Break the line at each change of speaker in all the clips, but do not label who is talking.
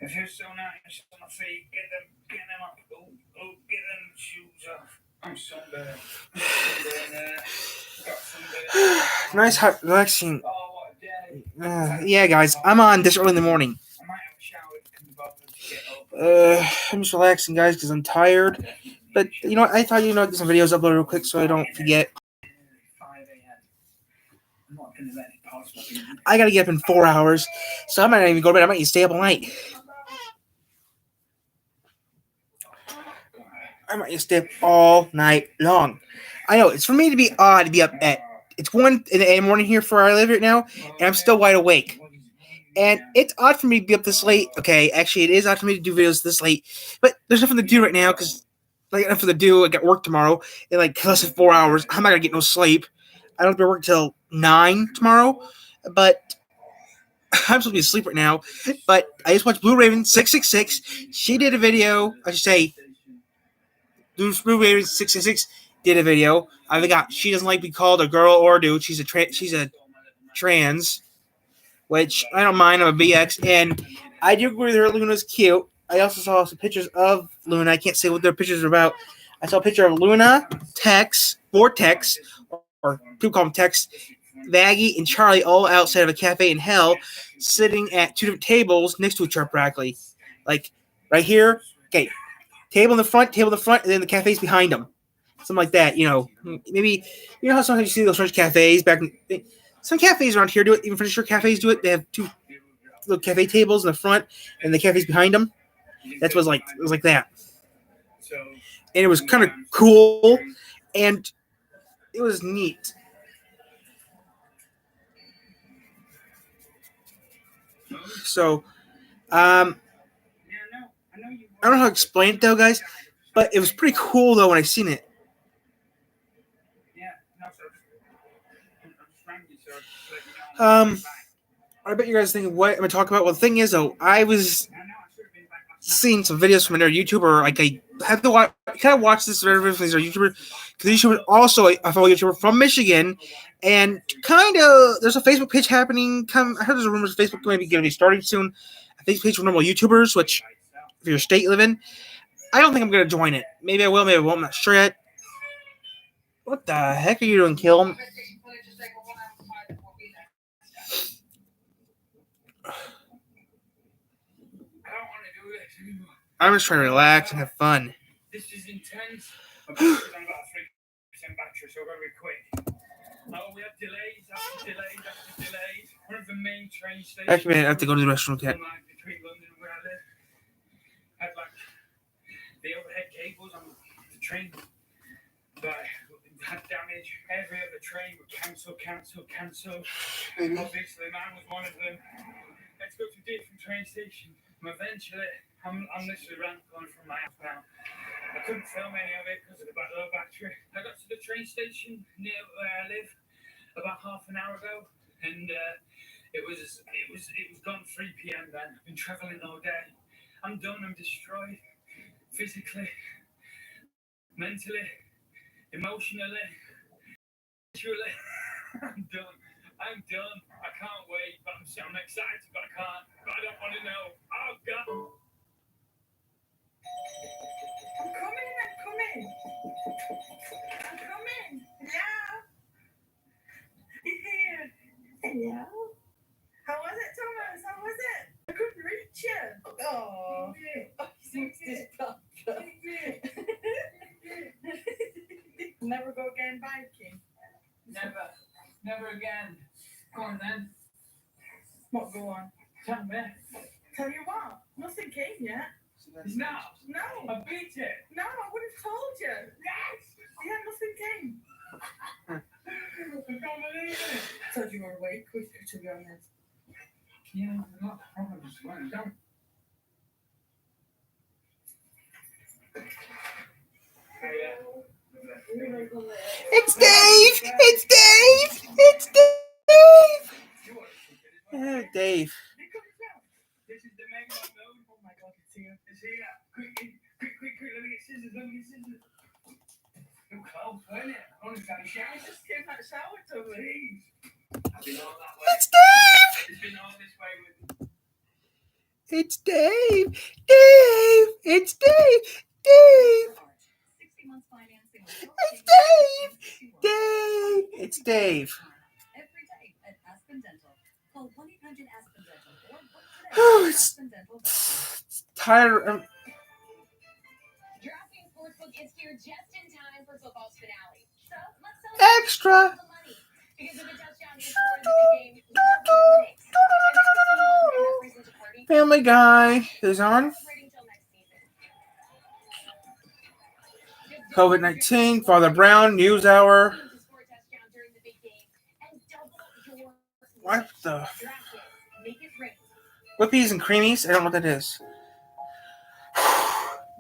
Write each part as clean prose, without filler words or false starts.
It feels so nice on my feet. Get them up. Oh, get them shoes off. I'm sunburned. Got sunburned. Nice, hot, relaxing. Oh, what a day. Yeah, guys, I'm on this early in the morning. I might have a shower if I can bother to get up. I'm just relaxing, guys, because I'm tired. But you know what? I thought get some videos uploaded real quick so I don't forget. I gotta get up in 4 hours, so I might not even go to bed. I might even stay up all night. I might just stay up all night long. I know it's for me to be odd to be up at it's 1 in the morning here for where I live right now, and I'm still wide awake. And it's odd for me to be up this late. Okay, actually, it is odd for me to do videos this late, but there's nothing to do right now because I got nothing to do. I got work tomorrow in like less than 4 hours. I'm not gonna get no sleep. I don't have to work till 9 tomorrow, but I'm supposed to be asleep right now. But I just watched Blue Raven 666. She did a video. I should say Blue Raven 666 did a video. I forgot she doesn't like to be called a girl or a dude. She's a trans, which I don't mind. I'm a BX, and I do agree with her. Luna's cute. I also saw some pictures of Luna. I can't say what their pictures are about. I saw a picture of Luna, Vortex, or people call him Tex, Maggie, and Charlie all outside of a cafe in hell, sitting at 2 different tables next to each other practically. Like, right here, okay, table in the front, and then the cafe's behind them. Something like that, Maybe, how sometimes you see those French cafes back in... Some cafes around here do it. Even French cafes do it. They have 2 little cafe tables in the front, and the cafe's behind them. That's what it was like that. And it was kind of cool, and it was neat. So, I don't know how to explain it though, guys, but it was pretty cool though when I seen it. I bet you guys thinking, what am I talking about? Well, the thing is though, I was seeing some videos from another YouTuber. Like I have to watch, kind of watch this video from these YouTuber because YouTuber also a fellow YouTuber from Michigan, and kind of there's a Facebook page happening. I heard there's a rumor Facebook might be going to be starting soon. A Facebook page for normal YouTubers, which if your state you live in, I don't think I'm going to join it. Maybe I will, maybe I won't. I'm not sure yet. What the heck are you doing, Kill? I'm just trying to relax and have fun. This is intense. I'm about 3% battery, so very quick. Oh, we have delays after delays. One of the main train stations. Actually, I have to go to the restroom. Between London and where I live, had the overhead cables on the train, but had damage. Every other train would cancel. Mm-hmm. Obviously, mine was one of them. Let's go to a different train station. And eventually, I'm literally around the corner from my house now. I couldn't film any of it because of the low battery. I got to the train station near where I live about half an hour ago, and it was gone 3 p.m. then. I've been traveling all day. I'm done. I'm destroyed, physically, mentally, emotionally, literally. I'm done. I can't wait, but I'm excited, but I can't. But I don't want to know. Oh God. I'm coming. Hello. He's here. Hello. How was it, Thomas? I couldn't reach you. Oh. Never go again biking. Never again. Go on then. What, go on? Tell me. Tell you what? Nothing came yet. No. I beat it. No, I would have told you. Yes. Yeah, nothing came. I can't believe it. I told you were awake, to be honest. Yeah, not a problem. Just lying down. It's Dave! Dave. This is the main one. Oh my God, it's here. Quick, let me get scissors. Too close, wasn't it? I only got a shower. I just came out of the shower to leave. I've been all that way. It's Dave! It's been all this way with It's Dave. Dave. It's Dave. Dave. It's Dave. Dave. It's Dave. Oh, it's tired. Extra. Family Guy is on. COVID-19, Father Brown, News Hour. What the? Whippies and Creamies? I don't know what that is.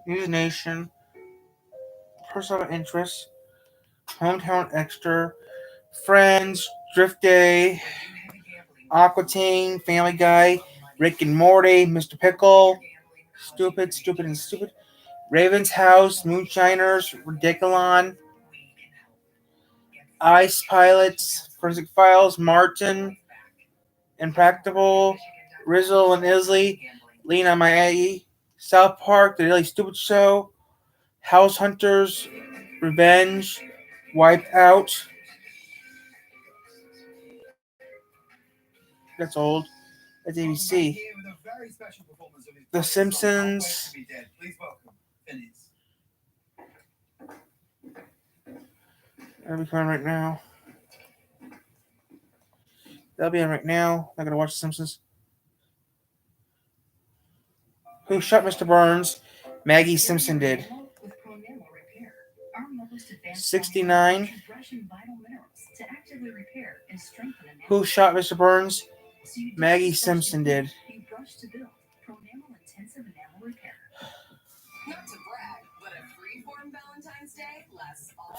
News Nation. Personal Interest. Hometown Extra. Friends. Drift Day. Aquatine. Family Guy. Rick and Morty. Mr. Pickle. Stupid, Stupid and Stupid. Raven's House. Moonshiners. Ridiculon. Ice Pilots. Forensic Files. Martin. Impractical. Rizzle and Isley. Lean on My Aggie. South Park. The Really Stupid Show. House Hunters. Revenge. Wipe Out. That's old. That's ABC. The Simpsons. That'll be coming right now. That'll be on right now. I'm not gonna watch The Simpsons. Who Shot Mr. Burns? Maggie Simpson did. 69. Who Shot Mr. Burns? Maggie Simpson did.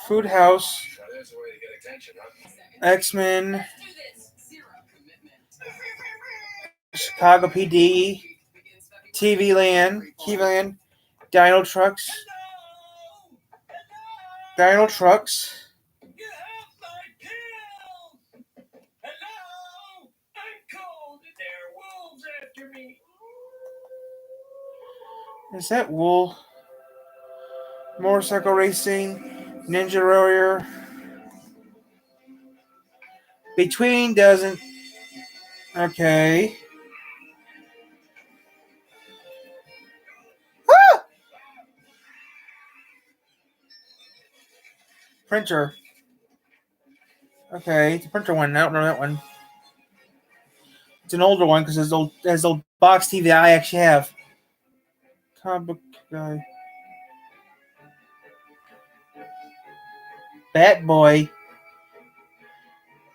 Food House. X-Men. Chicago PD. TV Land. Keyland. Dino Trucks. Dino Trucks. Is that wool? Motorcycle racing. Ninja Warrior. Between doesn't. Okay. Ah! Printer. Okay, it's a printer one. I don't know that one. It's an older one because there's old box TV that I actually have. Comic book guy. Bat Boy.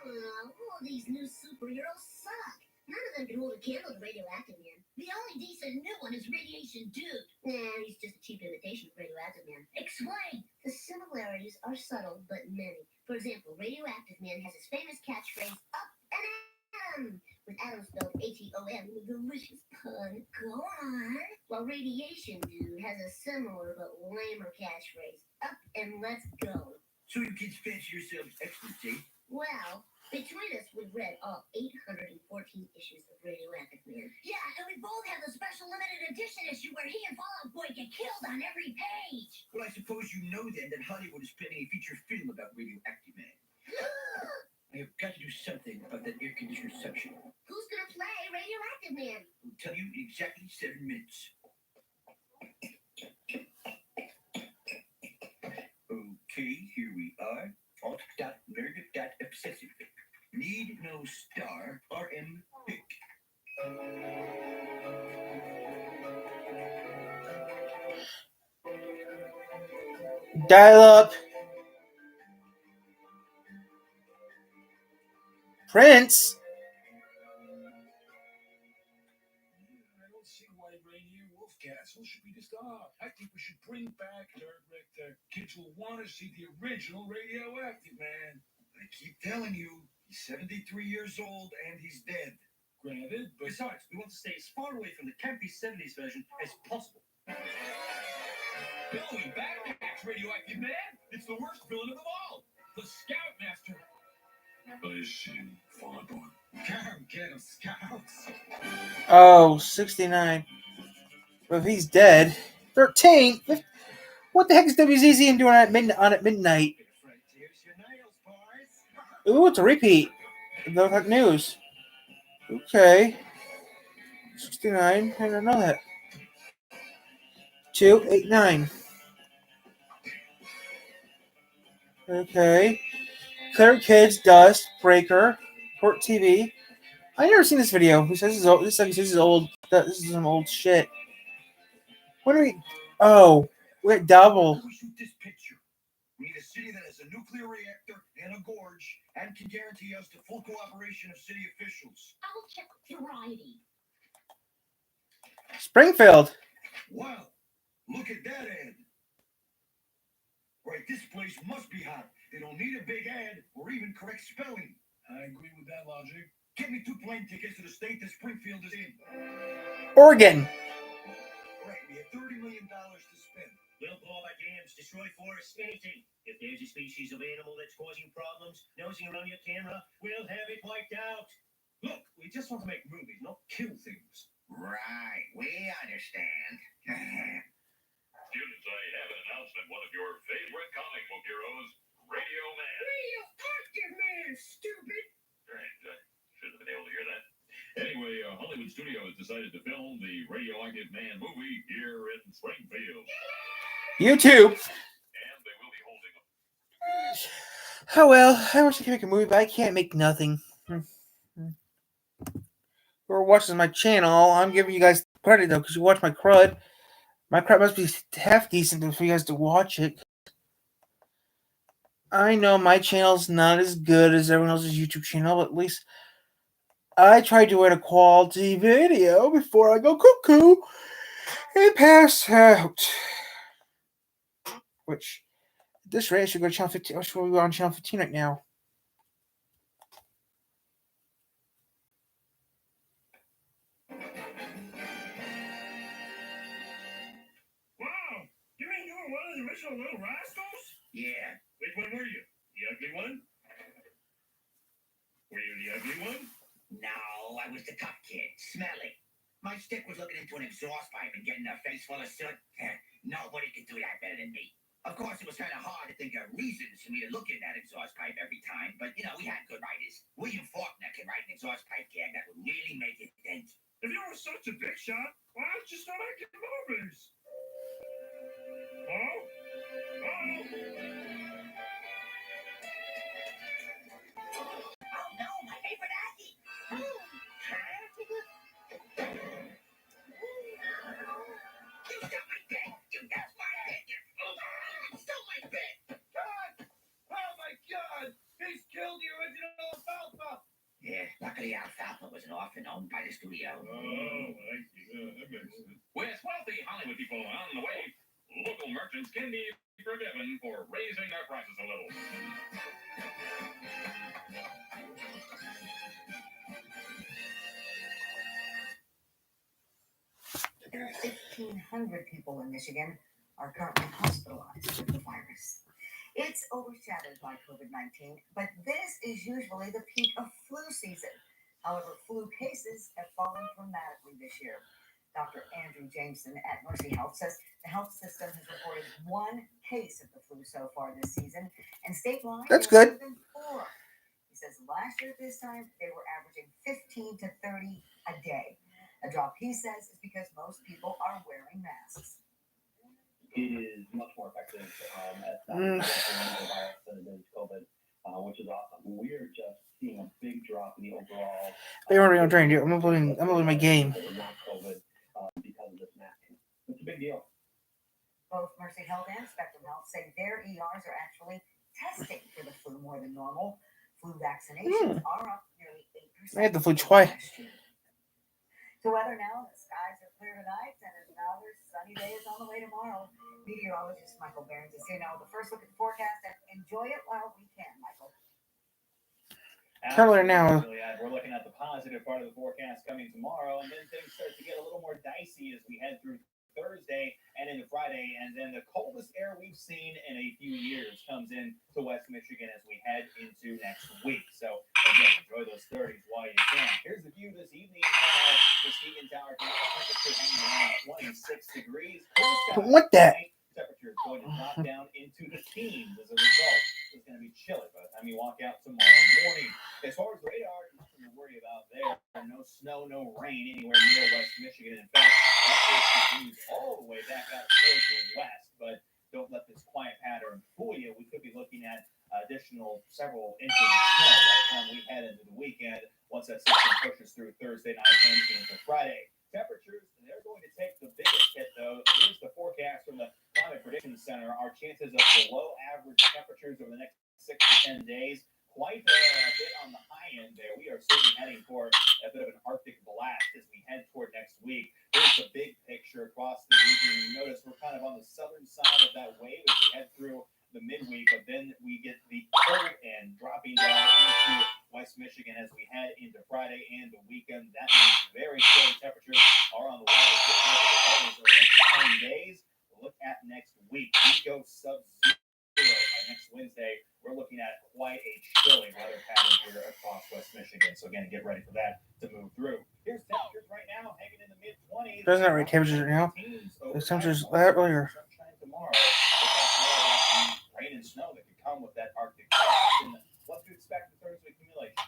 All these new superheroes suck. None of them can hold a candle to Radioactive Man. The only decent new one is Radiation Dude. Nah, he's just a cheap imitation of Radioactive Man. Explain! The similarities are subtle, but many. For example, Radioactive Man has his famous catchphrase, Up and Atom! With Atom spelled A-T-O-M, with a delicious pun. Go on! While Radiation Dude has a similar but lamer catchphrase, Up and Let's Go.
So you kids fancy yourselves experts, eh?
Well, between us, we've read all 814 issues of Radioactive Man. Yeah, and we both have the special limited edition issue where he and Fallout Boy get killed on every page.
Well, I suppose you know then that Hollywood is planning a feature film about Radioactive Man. I have got to do something about that air conditioner suction.
Who's gonna play Radioactive Man?
I'll tell you in exactly 7 minutes. Okay, here we are. Alt.nerd.obsessive. Need no star. RM pick.
Dial up. Prince.
I don't see why Rainier Wolfcastle should be the star. I think we should bring back the kids will want to see the original Radioactive Man.
I keep telling you, he's 73 years old and he's dead.
Granted, but
Besides, we want to stay as far away from the campy 70s version as possible.
Billy Backpack's Radioactive Man. It's the worst villain of them all. The Scoutmaster. I see, Father. Come get 'em, scouts.
Oh, 69. Well, if he's dead. 13? What the heck is WZZ doing at midnight?
Here's your nails, boys.
Ooh, it's a repeat. No hot news. Okay. 69. I didn't know that. 289. Okay. Clear Kids, Dust, Breaker, Port TV. I never seen this video. Who says this is old? This is old. This is some old shit. What are we? Oh, we got double.
We shoot this picture. We need a city that has a nuclear reactor and a gorge and can guarantee us the full cooperation of city officials.
I'll check variety.
Springfield.
Wow, look at that ad. Right, this place must be hot. They don't need a big ad or even correct spelling.
I agree with that logic.
Get me 2 plane tickets to the state that Springfield is in.
Oregon.
Right, we have $30 million to spend.
We'll blow our dams, destroy forests, anything. If there's a species of animal that's causing problems, nosing around your camera, we'll have it wiped out.
Look, we just want to make movies, not kill things. Right, we understand.
Students, I have an announcement. One of your favorite comic book heroes, Radio Man.
Radioactive man, stupid.
Right, should have been able to hear that. Anyway, Hollywood Studios decided to film the Radioactive Man movie here in Springfield.
YouTube.
And they will be holding a
Oh well, I wish I could make a movie, but I can't make nothing. Whoever watches my channel, I'm giving you guys credit though, because you watch my crud. My crud must be half decent for you guys to watch it. I know my channel's not as good as everyone else's YouTube channel, but at least I try doing a quality video before I go cuckoo and pass out. Which, at this rate, I should go to channel 15. I should be on channel 15 right now.
Wow! You mean you were one of the original Little Rascals?
Yeah.
Which one were you? The ugly one? Were you the ugly one?
No, I was the tough kid, smelly. My stick was looking into an exhaust pipe and getting a face full of soot. Nobody could do that better than me. Of course, it was kind of hard to think of reasons for me to look in that exhaust pipe every time, but we had good writers. William Faulkner can write an exhaust pipe gag that would really make it dent.
If you were such a big shot, why don't you start making movies? Oh?
Oh no, my favorite Aggie! You stole my bed! You got my bed! You stole my bed!
God! Oh my God! He's killed the original alfalfa!
Yeah, luckily alfalfa was an orphan owned by the studio.
Oh, I see. That makes sense. With wealthy Hollywood people on the way, local merchants can be forgiven for raising their prices a little.
There are 1,500 people in Michigan are currently hospitalized with the virus. It's overshadowed by COVID-19, but this is usually the peak of flu season. However, flu cases have fallen dramatically this year. Dr. Andrew Jameson at Mercy Health says the health system has reported 1 case of the flu so far this season, and statewide,
That's
there
good.
have been 4. He says last year at this time, they were averaging 15 to 30 a day. A drop, he says, is because most people are wearing masks.
It is much more effective at stopping the virus than it is COVID, which is awesome. We're just seeing a big drop in the overall.
They already on train, dude. I'm uploading my game.
Not COVID because of this masking. It's a big deal.
Both Mercy Health and Spectrum Health say their ERs are actually testing for the flu more than normal. Flu vaccinations are up nearly 8%.
I had the flu twice.
To weather now, the skies are clear tonight, and another sunny day is on the way tomorrow. Meteorologist Michael Barnes is here now with the first look at the forecast, and enjoy it while we can, Michael.
Color now.
We're looking at the positive part of the forecast coming tomorrow, and then things start to get a little more dicey as we head through Thursday and into Friday. And then the coldest air we've seen in a few years comes in to West Michigan as we head into next week. So again, enjoy those 30s while you can. Here's the view this evening from our Muskegon Tower. Temperature hanging around 26 degrees.
I want that.
Temperature is going to drop down into the teens as a result. It's going to be chilly by the time you walk out tomorrow morning. As far as radar, nothing to worry about there. No snow, no rain anywhere near West Michigan. In fact, that continues all the way back out towards the west. But don't let this quiet pattern fool you. We could be looking at additional several inches of snow by the time we head into the weekend once that system pushes through Thursday night and into Friday. Temperatures, they're going to take the biggest hit, though. Here's the forecast from the Climate Prediction Center. Our chances of below average temperatures over the next 6 to 10 days, quite a bit on the high end there. We are certainly heading for a bit of an Arctic blast as we head toward next week. Here's the big picture across the region. You notice we're kind of on the southern side of that wave as we head through the midweek, but then we get the cold end dropping down into West Michigan as we head into Friday and the weekend. That means very chilly temperatures are on the way. For the next 10 days. Look at next week. We go sub-zero by next Wednesday. We're looking at quite a chilly weather pattern here across West Michigan. So again, get ready for that to move through. Here's temperatures right now, hanging in the mid-20s.
Those aren't right temperatures right now. Those temperatures that earlier.
Sunshine tomorrow. Rain and snow that could come with that Arctic blast. And what to expect in terms of accumulation.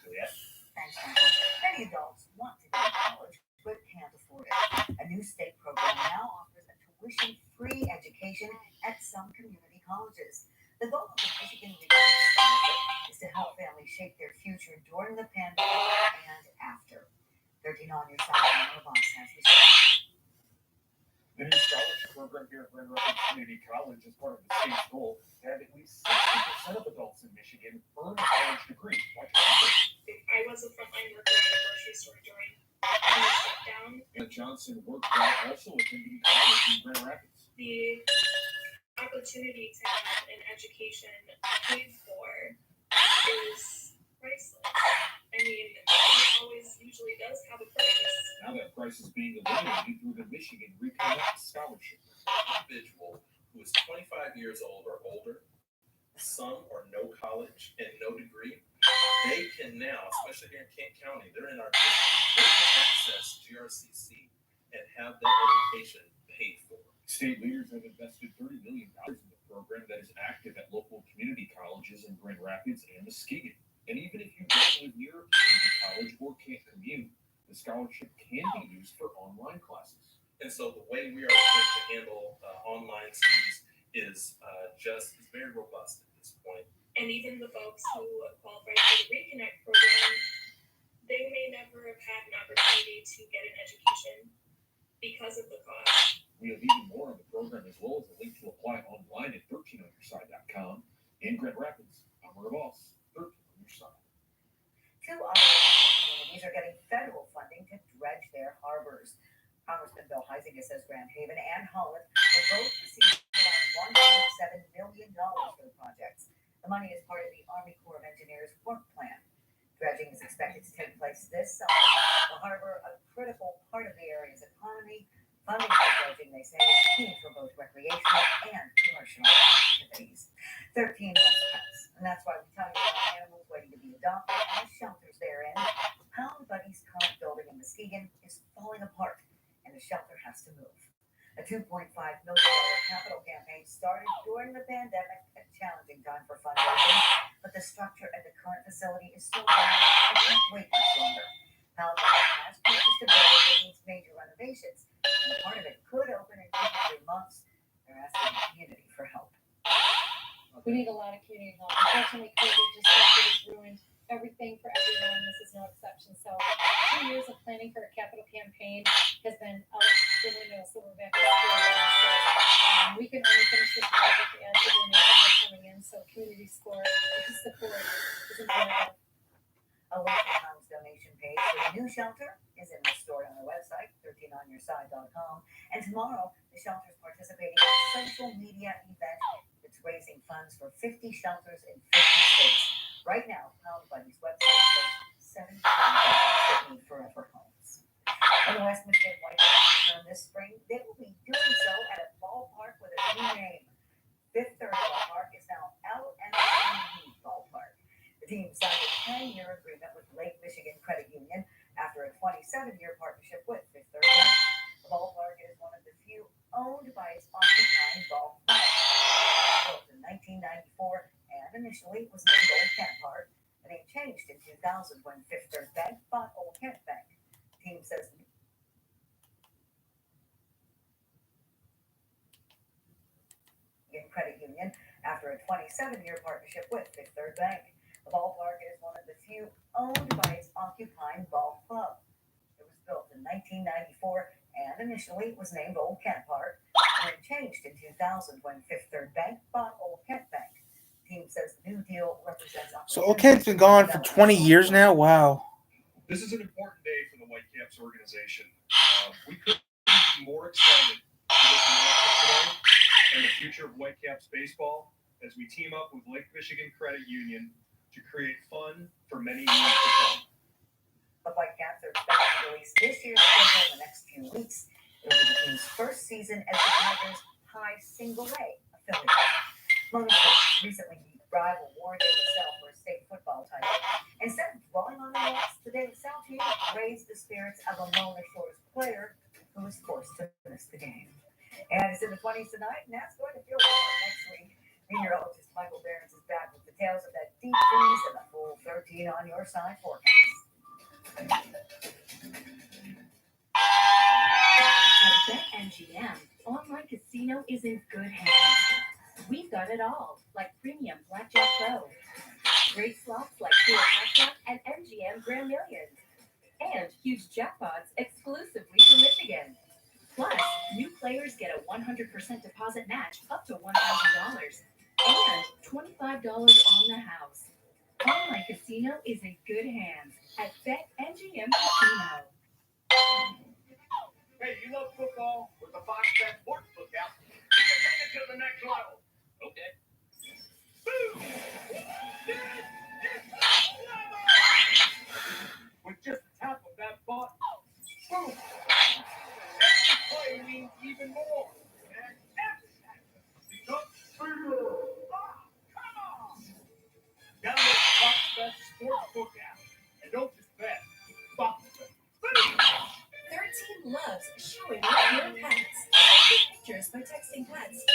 Juliet.
Thanks, Michael. Many adults want to go to college but can't afford it. A new state program now offers a tuition-free education at some community colleges. The goal of the Michigan Recovery Scholarship is to help families shape their future during the pandemic and after. 13 on your side, and Boss has the story.
The new scholarship program here at Grand Rapids Community College is part of the state's goal to have at least 60% of adults in Michigan earn a college degree.
I was a frontline worker at a grocery store during the shutdown.
And Johnson worked while also attending college in Grand Rapids.
The opportunity to have an education paid for is priceless. I mean, it always usually does have a price.
Now that price is being eliminated through the Michigan Reconnect Scholarship.
Individual who is 25 years old or older, some or no college and no degree, they can now, especially here in Kent County, they're in our district, they can access GRCC and have that education paid for.
State leaders have invested $30 million in the program that is active at local community colleges in Grand Rapids and Muskegon. And even if you don't live near a community college or can't commute, the scholarship can be used for online classes.
And so the way we are equipped to handle online students is very robust at this point.
And even the folks who qualify for the Reconnect program, they may never have had an opportunity to get an education because of the cost.
We have even more on the program as well as a link to apply online at 13onyourside.com. In Grand Rapids, I'm Boss, 13 on your side.
2 other communities are getting federal funding to dredge their harbors. Congressman Bill Huizenga says Grand Haven and Holland will both receive around $1.7 million for the projects. The money is part of the Army Corps of Engineers work plan. Dredging is expected to take place this summer. The harbor, a critical part of the area's economy. Funding for dredging, they say, is key for both recreational and commercial activities. 13 most pets, and that's why we tell you about animals waiting to be adopted and the shelters they're in. Pound Buddy's current building in Muskegon is falling apart, and the shelter has to move. A $2.5 million capital campaign started during the pandemic, a challenging time for fundraising, but the structure at the current facility is so bad it can't wait much longer. Pound Buddy has purchased a building that needs major renovations, and part of it could open in 2 to 3 months. They're asking the community for help.
We need a lot of community help. Unfortunately, COVID just has ruined everything for everyone. This is no exception. So 2 years of planning for a capital campaign has been out the window. So we're back to square one. So we can only finish this project as the donations are coming in. So community support is important.
A link to Pound's donation page for the new shelter is in the story on the website, 13onyourside.com. And tomorrow, the shelter is participating in a social media event that's raising funds for 50 shelters in 50 states. Right now, Pound Buddy's website shows 17 that need forever homes. On the West Michigan White House return this spring, they will be doing so at a ballpark with a new name. Fifth Third Ballpark is now H&M E Ballpark. The team signed a 10-year agreement with Lake Michigan Credit Union after a 27-year partnership with Fifth Third Bank. The ballpark is one of the few owned by its occupying golf club. Built in 1994 and initially was named Old Kent Park. The name changed in 2000 when Fifth Third Bank bought Old Kent Bank. The team says Credit Union after a 27-year partnership with Fifth Third Bank. The ballpark is one of the few owned by its occupying golf club. It was built in 1994 and initially was named Old Kent Park. And it changed in 2000 when Fifth Third Bank bought Old Kent Bank. The team says the new deal represents.
So Old Kent's been gone for 20 years now. Wow.
This is an important day for the Whitecaps organization. We couldn't be more excited for this announcement today and the future of Whitecaps baseball as we team up with Lake Michigan Credit Union to create fun for many years to come.
The Whitecaps are expected to release this year's schedule in the next few weeks. It will be the team's first season as the Tigers' high single-A affiliate. Mona recently beat rival Warren LaSalle for a state football title. Instead of dwelling on the loss, the De La Salle team raised the spirits of a Mona Shores player who was forced to miss the game. And it's in the 20s tonight, and that's going to feel warm next week. Meteorologist Michael Behrens is back with details of that deep freeze and the full 13 on your side forecast.
At BetMGM, online casino is in good hands. We've got it all, like premium Blackjack Pro, great slots like Pure Blackjack and MGM Grand Millions, and huge jackpots exclusively for Michigan. Plus, new players get a 100% deposit match up to $1,000 and $25 on the house. Online casino is in good hands at BetMGM Casino.
Hey, you love football? With the Fox Bet Sportsbook app, you can take it to the next level. Okay. Boom! With just a tap of that button, boom! Every play means even more. And every action becomes bigger. Ah, come on! Download the Fox Bet Sportsbook app and don't just bet. Fox Bet. Boom!
13 loves showing off your pets. Take pictures by texting pets to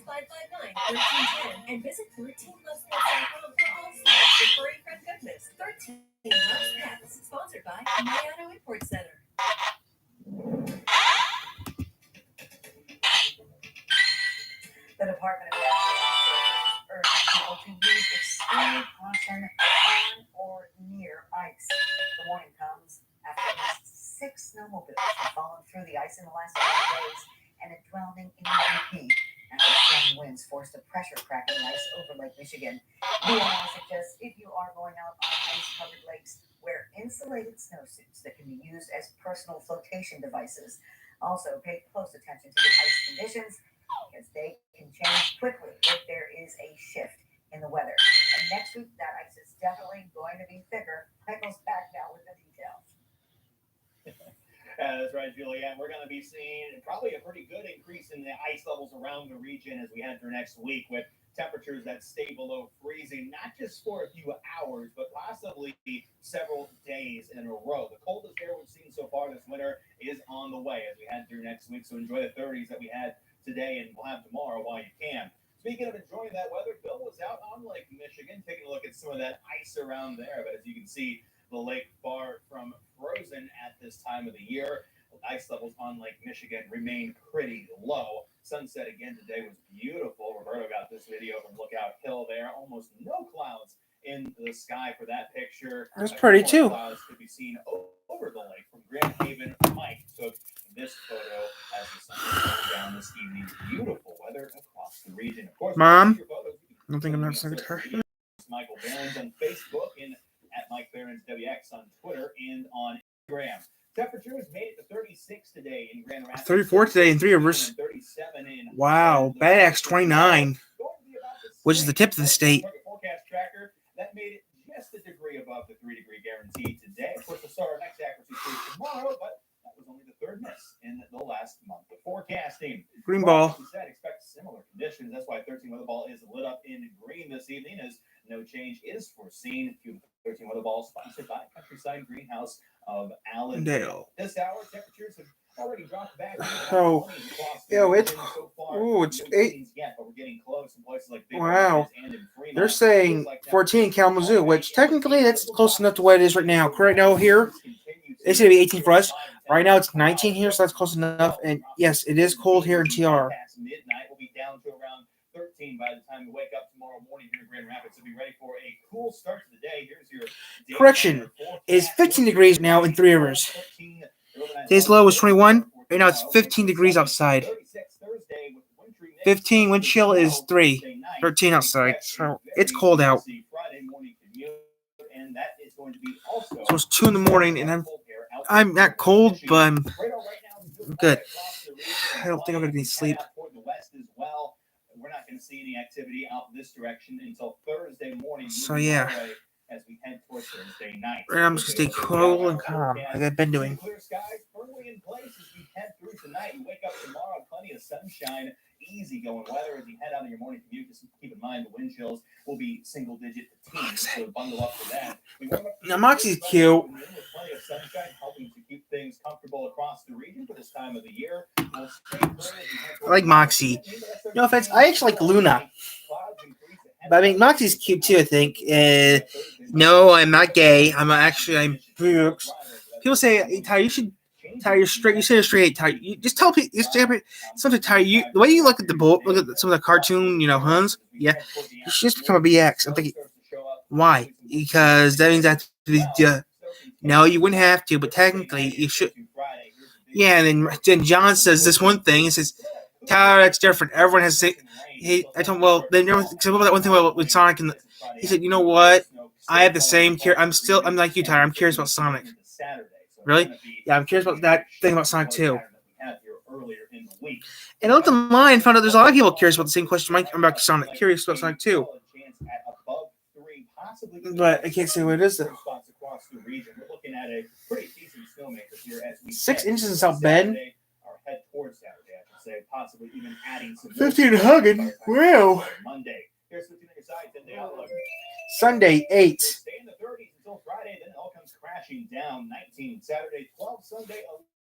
616-559-1310 and visit 13lovespets.com for all sorts of furry friend goodness. 13 Loves Pets, sponsored by My Auto Import Center.
The Department of Natural Resources urges people to use extreme caution on or near ice. The warning comes after at least 6 snowmobiles have fallen through the ice in the last 5 days and a drowning in UP after strong winds forced a pressure crack in the ice over Lake Michigan. DNR suggests if you are going out on ice-covered lakes, wear insulated snowsuits that can be used as personal flotation devices. Also, pay close attention to the ice conditions because they can change quickly if there is a shift in the weather. And next week, that ice is definitely going to be thicker. Michael's back now with the details.
That's right, Julianne. We're going to be seeing probably a pretty good increase in the ice levels around the region as we head through next week with temperatures that stay below freezing, not just for a few hours, but possibly several days in a row. The coldest air we've seen so far this winter is on the way as we head through next week. So enjoy the 30s that we had today and we'll have tomorrow while you can. Speaking of enjoying that weather, Bill was out on Lake Michigan taking a look at some of that ice around there. But as you can see, the lake far from frozen at this time of the year. Ice levels on Lake Michigan remain pretty low. Sunset again today was beautiful. Roberto got this video from Lookout Hill there. Almost no clouds in the sky for that picture.
That's pretty too.
Clouds could be seen over the lake from Grand Haven. Mike took this photo as the sun is going down this evening. Beautiful weather across the region. Of course,
Mom, I don't think I'm not singing to her.
Michael Behrens on Facebook and at Mike Behrens WX on Twitter and on Instagram. Temperatures made it to 36 today in Grand Rapids.
34 today in Three Rivers.
37 in
Wow, Bad Axe 29, which is the tip of the state.
Forecast tracker that made it just a degree above the 3-degree guarantee today. Of course, we'll start our next accuracy cruise tomorrow, but that was only the third miss in the last month. The forecasting.
Green
Well,
ball.
as we said, expect similar conditions. That's why 13 weather ball is lit up in green this evening, as no change is foreseen. 13 weather ball sponsored by Countryside Greenhouse of Allendale. This hour, temperatures have already dropped back.
Oh, yo, it's it's 8.
Yet, but we're getting close in places like
Wow.
and in Fremont.
They're saying 14 in Kalamazoo, which technically that's close enough to what it is right now. Right now here, it's going to be 18 for us. Right now it's 19 here, so that's close enough. And yes, it is cold here in TR.
Midnight will be down to around 13 by the time we wake up tomorrow morning here in Grand Rapids. So be ready for a cool start to the day. Here's your
Correction, it is 15 degrees now in Three Rivers. Today's low was 21. Right now it's 15 degrees outside. 15 wind chill is 3. 13 outside. So it's cold out. So it's 2 in the morning, and I'm not cold, but I'm good. I don't think I'm gonna need sleep.
We're not going to see any activity out this direction until Thursday morning.
So yeah.
As we head towards Thursday night.
Right now I'm just gonna stay cool and calm, like I've been doing.
Clear skies firmly in place as we head through tonight. You wake up tomorrow, plenty of sunshine, easy going weather as you head out on your morning commute. Just keep in mind the wind chills will be single-digit teens, so bundle up for that.
Now Moxie's cute.
Plenty of sunshine helping to keep things comfortable across the region for this time of the year.
I like Moxie. No offense, I actually like Luna. But I mean, Moxie's cute too, I think. No, I'm not gay. I'm Brooks. People say, Ty, you should tie your straight. You say you're straight, Ty. You just tell people, something, Ty. The way you look at look at some of the cartoon, Huns. Yeah, you should just become a BX. I'm thinking, why? Because that means that no, you wouldn't have to, but technically you should. Yeah, and then John says this one thing. He says, Tyler, that's different. Everyone has to say. I told him, well, then that one thing with Sonic, and he said, you know what? I have the same I'm like you, Tyler. I'm curious about Sonic. Really? Yeah, I'm curious about that thing about Sonic too. And I looked online and found out there's a lot of people curious about the same question about Sonic. Curious about Sonic too. But I can't say what it is though. 6 inches in South Bend. 15 hugging. Wow. Sunday 8.
Stay in the 30s until Friday, then it all comes crashing down. 19 Saturday, 12 Sunday,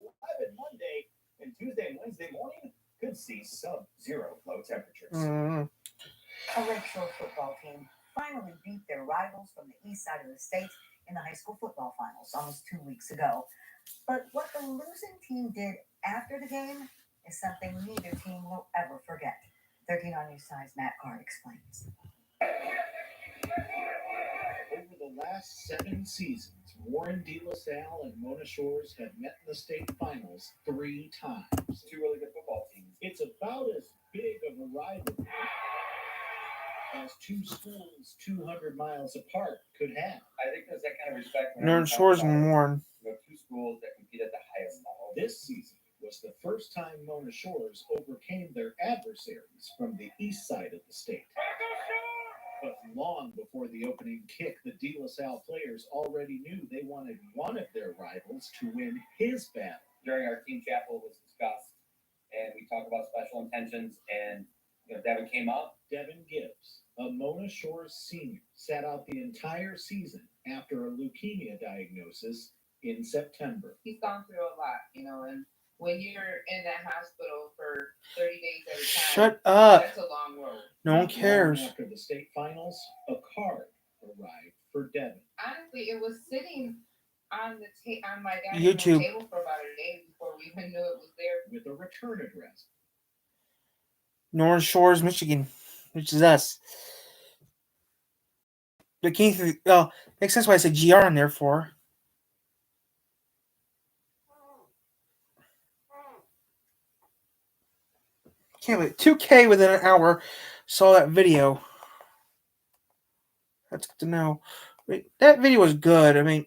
11 Monday, and Tuesday and Wednesday morning could see sub-zero low temperatures.
A Lakeshore football team finally beat their rivals from the east side of the state in the high school football finals almost 2 weeks ago. But what the losing team did after the game is something neither team will ever forget. 13 on News Side's Matt Card explains.
Over the last 7 seasons, Warren De La Salle and Mona Shores have met in the state finals 3 times.
2 really good football teams.
It's about as big of a rivalry as 2 schools 200 miles apart could have.
I think there's that kind of respect.
Northern Shores and Warren.
2 schools that compete at the highest level.
This season was the first time Mona Shores overcame their adversaries from the east side of the state. But long before the opening kick, the De La Salle players already knew they wanted one of their rivals to win his battle.
During our team chapel, it was discussed, and we talked about special intentions, and Devin came up.
Devin Gibbs, a Mona Shores senior, sat out the entire season after a leukemia diagnosis in September.
He's gone through a lot, and when you're in that hospital for 30 days at a time,
Shut up.
That's a long road.
No one cares.
After the state finals, a card arrived for Devin.
Honestly, it was sitting on on my dining
YouTube
room table for about a day before we even knew it was there.
With a return address.
Northern Shores, Michigan, which is us. The King. Well, makes sense why I said GR on there for. Can't wait. 2K within an hour. Saw that video. That's good to know. Wait, that video was good. I mean,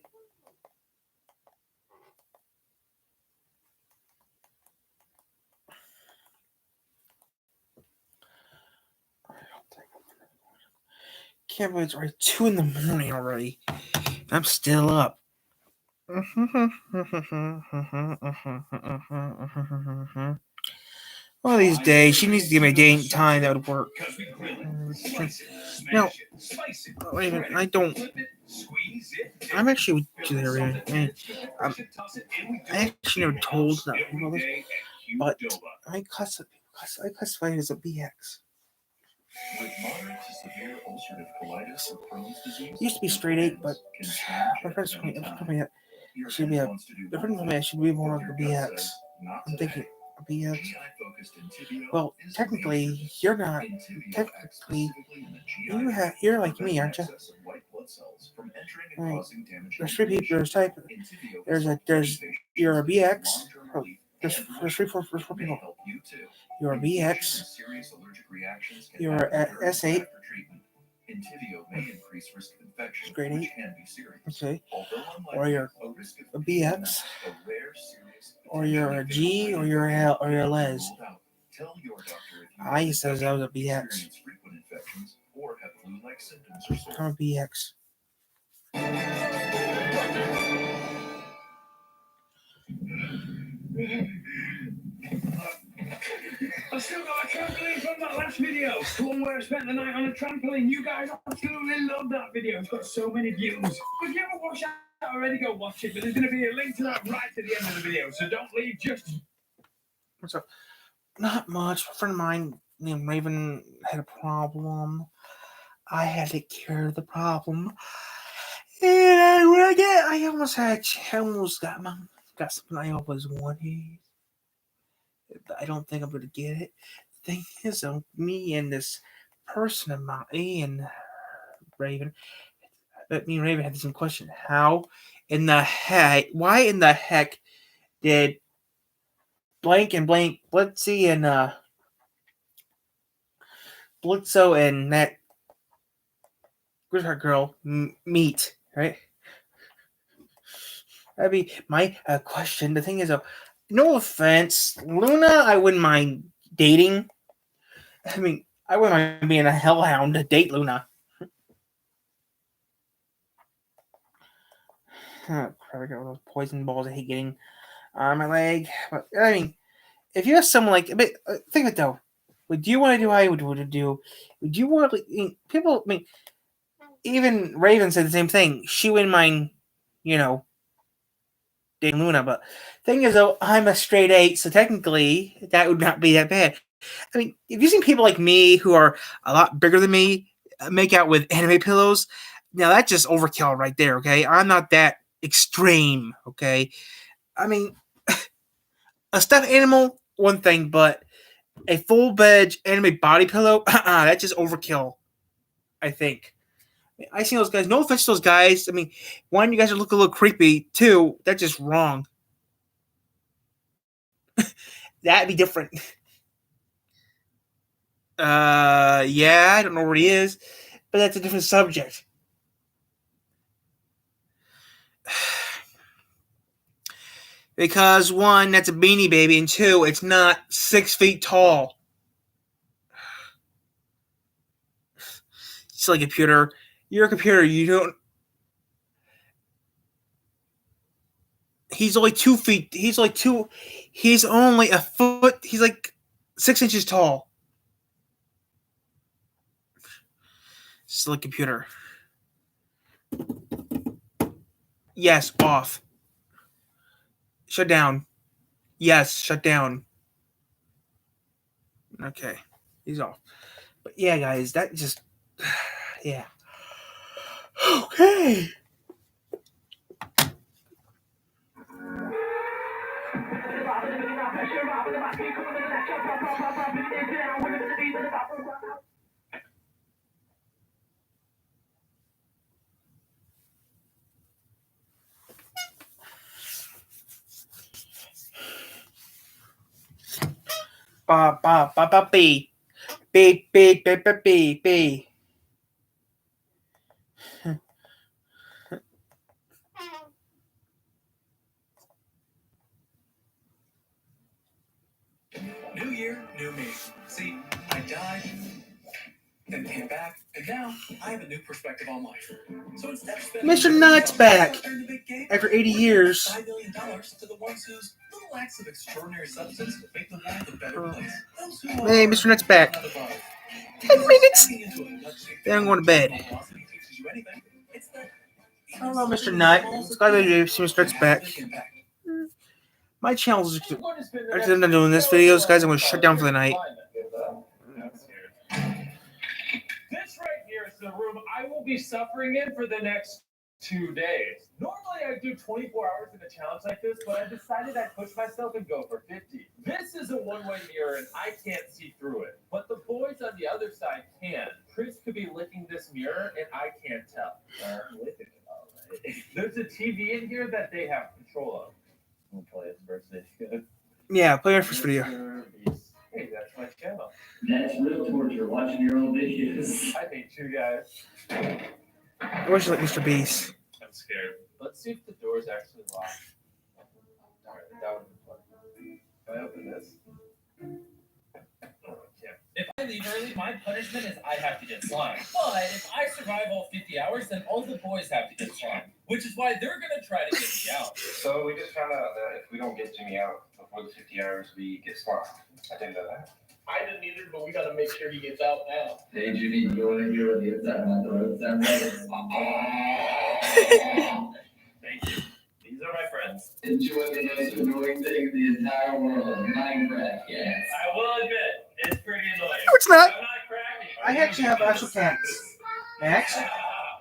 can't believe it's already 2 in the morning already. I'm still up. One of these days, she needs to give me a date and time that would work. No, wait a minute. I don't. I'm actually there. I actually never told that people this, but I classify it as a BX. Used to be straight eight, but my friends told me that should be a. My friend told me I should be more like a BX. I'm thinking a BX. Well, technically, you're not. Technically, you're like me, aren't you? Right. There's three people. There's type. There's you're a BX. Oh, there's four people. You're a BX. You're a S8. Grade 8. Okay. Or you're a BX. Or you're a G. Or you're a L. Or you're a Les. I used to say I was a BX. I'm a BX.
I still got a trampoline from that last video. The one where I spent the night on a trampoline. You guys absolutely love that video. It's got so many views. If you haven't watched that already, go watch it. But there's going to be a link to that right at the end of the video. So don't leave just.
What's up? Not much. A friend of mine named Raven had a problem. I had to cure the problem. And I almost got something I always wanted. I don't think I'm gonna get it. The thing is, me and this person of mine, and Raven, but me and Raven had the same question: how in the heck? Why in the heck did blank and blank Blitzy and Blitzo and that where's her girl meet? Right? That'd be my question. The thing is, no offense, Luna, I wouldn't mind dating. I mean, I wouldn't mind being a hellhound to date Luna. Oh, crap, I got all those poison balls I hate getting on my leg. But I mean, if you have someone like, but think of it though. Would you want to do what I would do? Would you want to? People, I mean, even Raven said the same thing. She wouldn't mind, you know, dating Luna. But thing is, though, I'm a straight eight, so technically that would not be that bad. I mean, if you've seen people like me who are a lot bigger than me make out with anime pillows, now that's just overkill right there. Okay, I'm not that extreme. Okay, I mean, a stuffed animal, one thing, but a full bed anime body pillow, that's just overkill. I think. I seen those guys. No offense to those guys. I mean, one, you guys look a little creepy. Two, that's just wrong. That'd be different. Yeah, I don't know where he is, but that's a different subject. Because one, that's a beanie baby, and two, it's not 6 feet tall. It's like a computer. You're a computer. You don't. He's only 2 feet. He's like two. He's only a foot. He's like 6 inches tall. It's like a computer. Yes, off. Shut down. Yes, shut down. Okay, he's off. But yeah, guys, that just yeah. Okay. Ba ba ba ba b. B b b b b b.
New year, new me. See, I died.
then came back, and now I have a new perspective on life. So instead of
Mr. Nut's back after 80 years.
$5 million to the ones whose little acts of extraordinary substance make the world a better place. Those who
Hey,
are
Mr. Nut's back.
not above.
10 minutes.
Hacking into a nut-shaped
Then I'm going to bed.
velocity teaches you anything. It's that
Hello, Mr. Nut. It's glad that Mr. Nut's back. My channel's after I'm done doing this videos, guys, I'm going to shut down for the night.
This right here is the room I will be suffering in for the next 2 days. Normally I do 24 hours in a challenge like this, but I decided I'd push myself and go for 50. This is a one-way mirror and I can't see through it, but the boys on the other side can. Chris could be licking this mirror and I can't tell. Licking it all right. There's a TV in here that they have control of. We'll play his birthday.
Yeah, play my first video.
Hey, that's my channel.
That's real torture, watching your own videos.
I hate you guys.
I wish you like Mr. Beast.
I'm scared. Let's see if the door's actually locked. Alright, that would be fun. Can I open this? Oh, I can't.
If I leave early, my punishment is I have to get slime. But if I survive all 50 hours, then all the boys have to get slime. Which is why they're going to try to get me out.
So we just found out that if we don't get Jimmy out before the 50 hours, we get swamped. I didn't know that.
I didn't either, but we gotta make sure he gets out now.
Hey, Jimmy, you want to hear what the inside my throat sounds like?
Thank you. These are my friends.
Enjoy the most annoying thing in the entire world, Minecraft cats.
I will admit, it's pretty annoying.
No, it's not.
I'm not cracking.
I actually have actual cats. Max?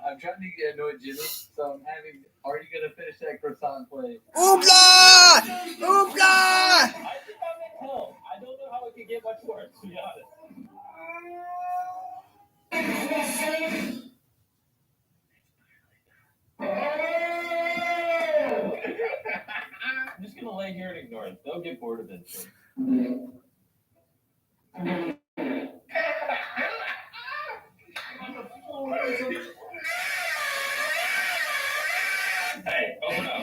I'm trying to get annoyed, Jimmy, so I'm having. Are you gonna finish that croissant plate?
Oobla! Oobla!
I think I'm at home. I don't know how it could get much worse, to be honest. I'm just gonna lay here and ignore it. They'll get bored of it soon. Hey, open up.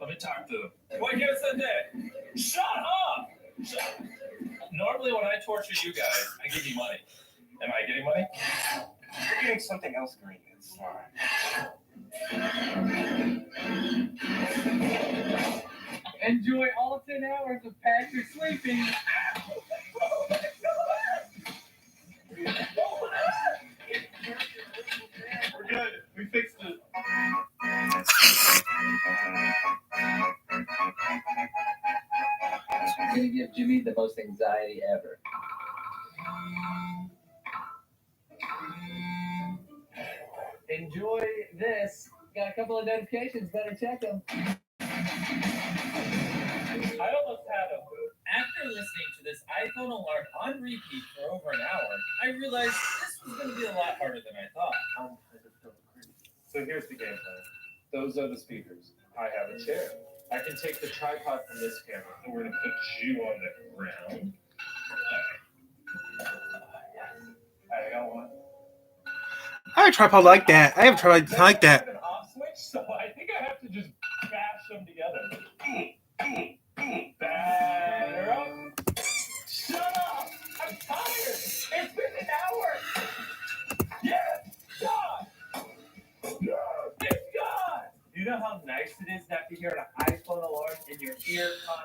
Let me talk to them. What gives a day? Shut up! Normally when I torture you guys, I give you money. Am I getting money?
You're getting something else green. It's fine.
Enjoy all 10 hours of Patrick sleeping.
We're good. We fixed it.
I'm gonna give Jimmy the most anxiety ever. Enjoy this. Got a couple of notifications. Better check them.
I almost had them. After listening to this iPhone alarm on repeat for over an hour, I realized this was going to be a lot harder than I thought.
So here's the game plan. Those are the speakers. I have a chair. I can take the tripod from this camera, and we're gonna put you on the ground. I got one.
I have a tripod like that. I have a tripod like
I
that.
have an off switch, so I think I have to just bash them together. Batter up. Shut up! I'm tired. It's been an hour. Yes, God. It's God. You know how nice it is not to hear an iPhone alarm in your ear?